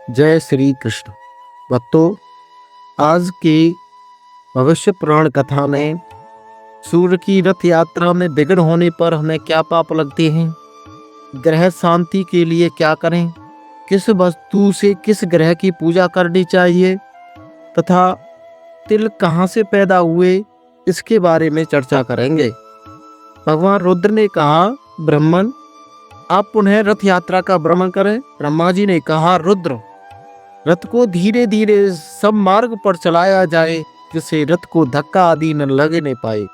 जय श्री कृष्ण। भक्तों, आज की भविष्य पुराण कथा में सूर्य की रथ यात्रा में विघ्न होने पर हमें क्या पाप लगते हैं, ग्रह शांति के लिए क्या करें, किस वस्तु से किस ग्रह की पूजा करनी चाहिए तथा तिल कहाँ से पैदा हुए, इसके बारे में चर्चा करेंगे। भगवान रुद्र ने कहा, ब्राह्मण आप पुनः रथ यात्रा का भ्रमण करें। ब्रह्मा जी ने कहा, रुद्र रथ को धीरे धीरे सब मार्ग पर चलाया जाए, जिससे रथ को धक्का आदि न लगने पाए।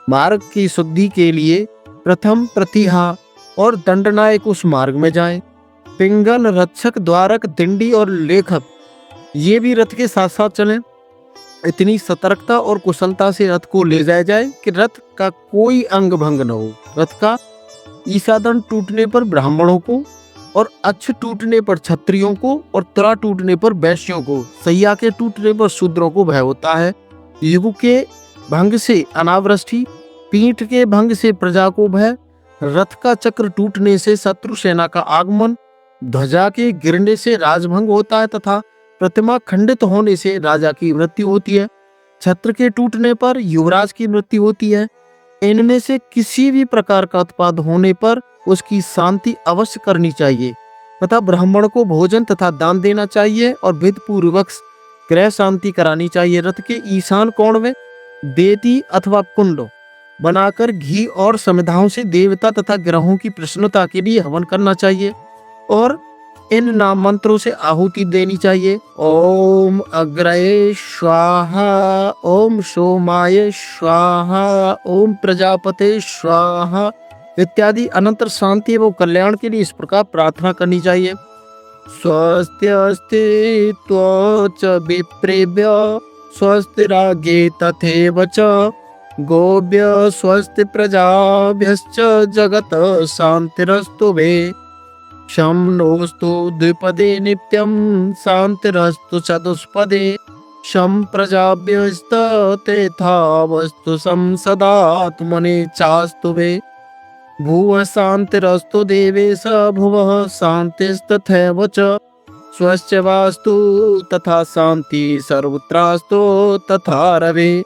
मार्ग की शुद्धि के लिए प्रथम प्रतिहा और दंडनायक उस मार्ग में जाएं। पिंगल, रक्षक, द्वारक, दिंडी और लेखक ये भी रथ के साथ साथ चलें। इतनी सतर्कता और कुशलता से रथ को ले जाया जाए कि रथ का कोई अंग भंग न हो। रथ का ईसादन टूटने पर ब्राह्मणों को और अक्ष टूटने पर क्षत्रियों को और त्रा टूटने पर वैश्यों को, सैया के टूटने पर शूद्रों को भय होता है। युग के भंग से अनावृष्टि, पीठ के भंग से प्रजा को भय, रथ का चक्र टूटने से शत्रु सेना का आगमन, ध्वजा के गिरने से राजभंग होता है तथा प्रतिमा खंडित होने से राजा की मृत्यु होती है। छत्र के टूटने पर युवराज की मृत्यु होती है। इनमें से किसी भी प्रकार का उत्पाद होने पर उसकी शांति अवश्य करनी चाहिए तथा ब्राह्मण को भोजन तथा दान देना चाहिए और विधि पूर्वक ग्रह शांति करानी चाहिए। रथ के ईशान कोण में देती अथवा कुंड बनाकर घी और समिधाओं से देवता तथा ग्रहों की प्रसन्नता के लिए हवन करना चाहिए और इन नाम मंत्रों से आहुति देनी चाहिए। ओम अग्रये स्वाहा, ओम सोमाय स्वाहा, ओम प्रजापते स्वाहा इत्यादि अनंतर शांति एवं कल्याण के लिए इस प्रकार प्रार्थना करनी चाहिए। स्वस्त्यस्ति त्वच विप्रेभ्य स्वस्तिरागे तथैव च गोभ्य स्वस्ति प्रजाभ्यश्च जगत शांतिरस्तु वे। शं नोस्तु द्विपदे नित्यं शांतिरस्तु चतुष्पदे। शं प्रजाभ्यस्तथावस्तु संसदात्मने चास्तु वे। भुवः शांतिरस्तु देवेश भुवः शांतिस्तथैव च। स्वस्य वास्तु तथा शांति सर्वत्रास्तु तथा रवे।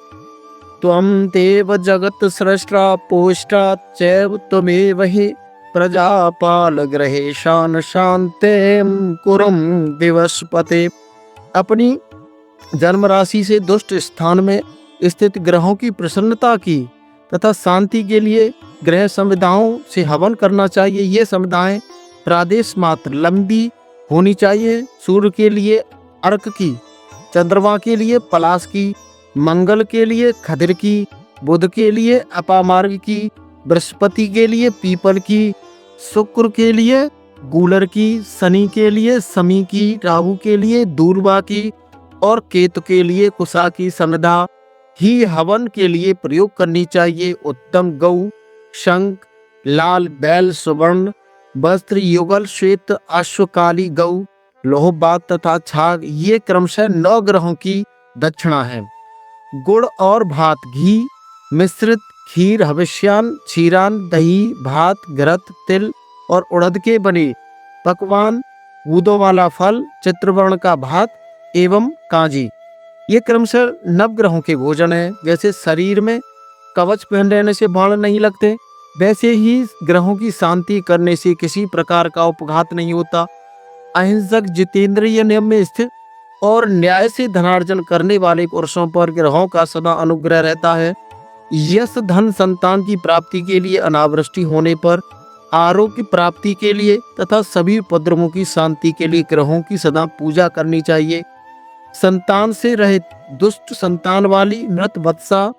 त्वं देव जगत् स्रष्टा पोष्टा चैव त्वमेव हि प्रजापाल ग्रहेशान शांतिं कुरुम दिवसपते। अपनी जन्म राशि से दुष्ट स्थान में स्थित ग्रहों की प्रसन्नता की तथा शांति के लिए ग्रह संविदाओं से हवन करना चाहिए। ये संविदाएं प्रादेश मात्र लंबी होनी चाहिए। सूर्य के लिए अर्क की, चंद्रमा के लिए पलाश की, मंगल के लिए खदिर की, बुध के लिए अपामार्ग की, बृहस्पति के लिए पीपल की, शुक्र के लिए गूलर की, शनि के लिए समी की, राहु के लिए दूर्वा की और केतु के लिए कुशा की संविदा ही हवन के लिए प्रयोग करनी चाहिए। उत्तम गौ, शंख, लाल बैल, सुवर्ण वस्त्र, युगल, श्वेत अश्व, काली गौ, लोह बात तथा छाग ये क्रमशः 9 ग्रहों की दक्षिणा है। गुड़ और भात, घी मिश्रित खीर, हविष्यान, क्षीरान, दही, भात, घृत, तिल और उड़द के बने पकवान, गूदों वाला फल, चित्रवर्ण का भात एवं कांजी ये क्रमशः नवग्रहों के भोजन है। जैसे शरीर में कवच पहन रहने से बाण नहीं लगते, वैसे ही ग्रहों की शांति करने से किसी प्रकार का उपघात नहीं होता। अहिंसक, जितेंद्रिय नियम में स्थित और न्याय से धनार्जन करने वाले पुरुषों पर ग्रहों का सदा अनुग्रह रहता है। यश, धन, संतान की प्राप्ति के लिए, अनावृष्टि होने पर आरोग्य प्राप्ति के लिए तथा सभी उपद्रवों की शांति के लिए ग्रहों की सदा पूजा करनी चाहिए। संतान से रहित, दुष्ट संतान वाली मृत वत्सा,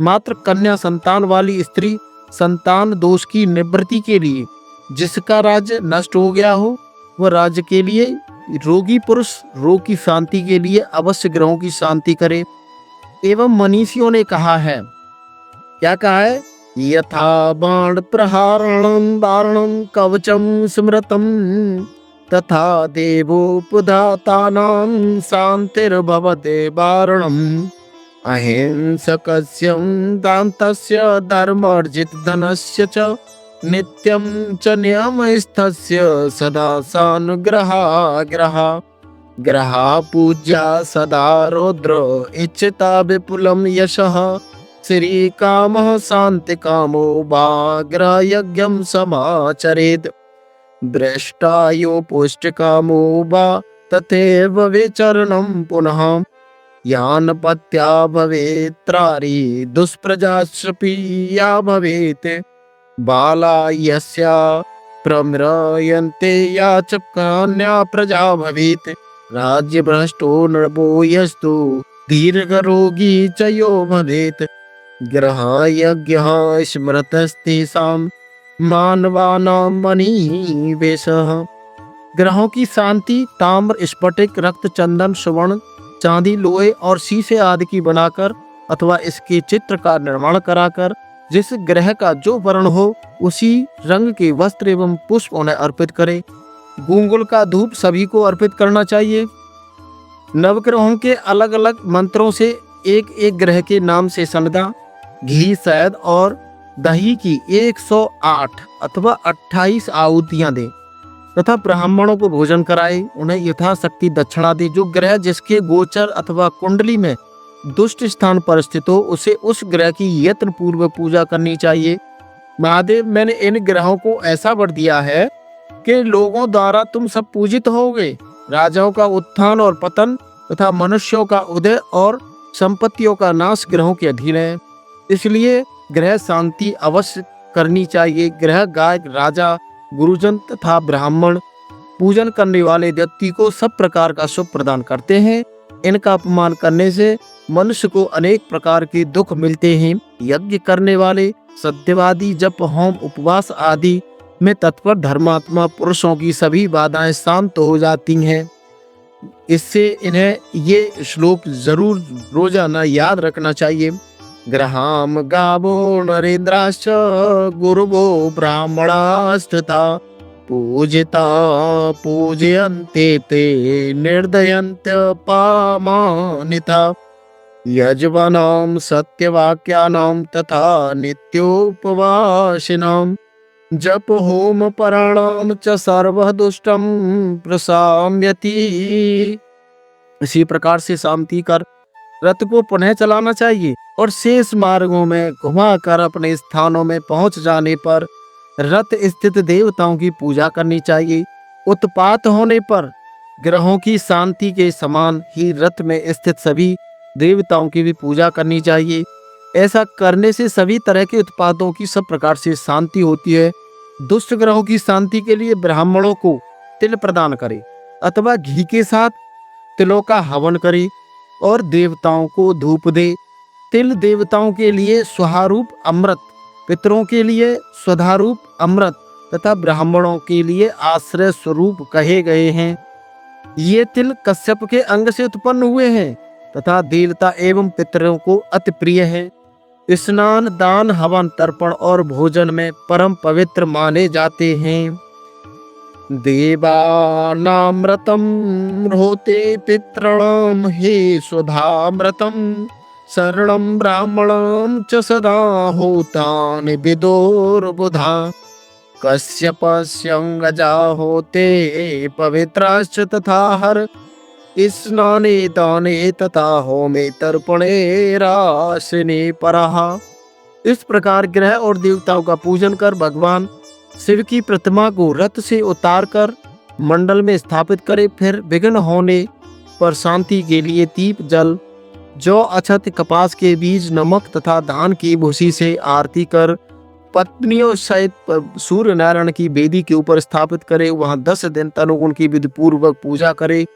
मात्र कन्या संतान वाली स्त्री, संतान दोष की निवृत्ति के लिए, जिसका राज्य नष्ट हो गया हो वह राज्य के लिए, रोगी पुरुष रोग की शांति के लिए अवश्य ग्रहों की शांति करे। एवं मनीषियों ने कहा है, क्या कहा है, यथा बाण प्रहारणं दारणं कवचं स्मृतं तथा देवोपधातानां शान्तिर्भवते वारणम्। अहिंसकस्य दान्तस्य धर्मार्जितधनस्य च नित्यं च नियमस्थस्य सदा सानुग्रहा ग्रहा। ग्रहा पूज्या सदा रौद्र इच्छता विपुलं यशः श्री कामः शांति कामो वा ग्रह यज्ञं समाचरेत् भ्रष्टायो पुष्ट कामो वा तथैव विचरणं पुनः यानपत्या भवेत्रारी दुष्प्रजाश्रपीया भवेत् बाला यस्या प्रम्रियन्ते या च कन्या प्रजा भवेत् राज्यभ्रष्टो नृपो यस्तु दीर्घरोगी च यो भवेत् ग्रहयज्ञः स्मृतस्तेषां मानवानां मणिवेशः। ग्रहों की शांति ताम्र, स्फटिक, रक्त, चंदन, स्वर्ण, चांदी, लोहे और शीशे आदि की बनाकर अथवा इसके चित्र का निर्माण कराकर जिस ग्रह का जो वर्ण हो उसी रंग के वस्त्र एवं पुष्प उन्हें अर्पित करे। गूंगुल का धूप सभी को अर्पित करना चाहिए। नवग्रहों के अलग अलग मंत्रों से एक एक ग्रह के नाम से सनदा, घी, शहद और दही की 108 अथवा 28 आहुतियां दे तथा ब्राह्मणों को भोजन कराए, उन्हें यथाशक्ति दक्षिणा दे। जो ग्रह जिसके गोचर अथवा कुंडली में दुष्ट स्थान पर स्थित हो उसे उस ग्रह की यत्न पूर्वक पूजा करनी चाहिए। महादेव, मैंने इन ग्रहों को ऐसा वर दिया है कि लोगों द्वारा तुम सब पूजित होगे। राजाओं का उत्थान और पतन तथा मनुष्यों का उदय और संपत्तियों का नाश ग्रहों के अधीन है, इसलिए ग्रह शांति अवश्य करनी चाहिए। ग्रह, गाय, राजा, गुरुजन तथा ब्राह्मण पूजन करने वाले व्यक्ति को सब प्रकार का शुभ प्रदान करते हैं। इनका अपमान करने से मनुष्य को अनेक प्रकार के दुख मिलते हैं। यज्ञ करने वाले, सत्यवादी, जप, होम, उपवास आदि में तत्पर धर्मात्मा पुरुषों की सभी बाधाएं शांत हो जाती हैं। इससे इन्हें ये श्लोक जरूर रोजाना याद रखना चाहिए। ग्रहाम गावो नरेंद्राश्च गुरुवो ब्राह्मणास्तथा पूजिता पूजयन्ते ते निर्दयन्त्य पामानिता यजमानां सत्यवाक्यानां तथा नित्योपवासिनां जप होम पराणां च सर्वः दुष्टं प्रशाम्यति। इसी प्रकार से शांति कर रथ को पुनः चलाना चाहिए और शेष मार्गों में घुमाकर अपने स्थानों में पहुंच जाने पर रथ स्थित देवताओं की पूजा करनी चाहिए। उत्पात होने पर ग्रहों की शांति के समान ही रथ में स्थित सभी देवताओं की भी पूजा करनी चाहिए। ऐसा करने से सभी तरह के उत्पादों की सब प्रकार से शांति होती है। दुष्ट ग्रहों की शांति के लिए ब्राह्मणों को तिल प्रदान करे अथवा घी के साथ तिलों का हवन करे और देवताओं को धूप दे। तिल देवताओं के लिए स्वाहारूप अमृत, पितरों के लिए स्वधारूप अमृत तथा ब्राह्मणों के लिए आश्रय स्वरूप कहे गए हैं। ये तिल कश्यप के अंग से उत्पन्न हुए हैं तथा देवता एवं पितरों को अति प्रिय है। स्नान, दान, हवन, तर्पण और भोजन में परम पवित्र माने जाते हैं। देवानामृतम होते पितॄणां हे स्वधामृतम शरणं ब्राह्मणं च सदा होतानि विदुर्बुधा कश्यपस्यंगजा होते पवित्राश्च तथा हर स्नाने दाने तथा होमे तर्पणे राशिने परः। इस प्रकार ग्रह और देवताओं का पूजन कर भगवान शिव की प्रतिमा को रथ से उतारकर मंडल में स्थापित करे। फिर विघ्न होने पर शांति के लिए दीप, जल, जौ, अक्षत, कपास के बीज, नमक तथा धान की भूसी से आरती कर पत्नियों सहित सूर्य नारायण की वेदी के ऊपर स्थापित करे। वहां 10 दिन तक उनकी विधि पूर्वक पूजा करे।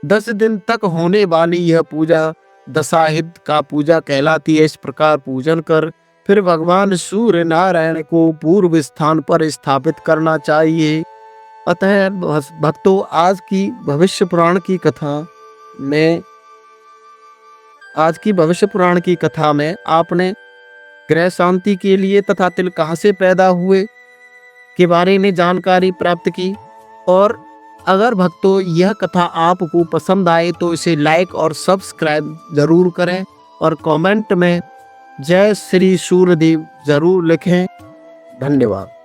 10 दिन तक होने वाली यह पूजा दशाहित का पूजा कहलाती है। इस प्रकार पूजन कर फिर भगवान सूर्य नारायण को पूर्व स्थान पर स्थापित करना चाहिए। अतः भक्तों, आज की भविष्य पुराण की कथा में आपने ग्रह शांति के लिए तथा तिल कहाँ से पैदा हुए के बारे में जानकारी प्राप्त की। और अगर भक्तों यह कथा आपको पसंद आए तो इसे लाइक और सब्सक्राइब जरूर करें और कमेंट में जय श्री सूर्यदेव जरूर लिखें। धन्यवाद।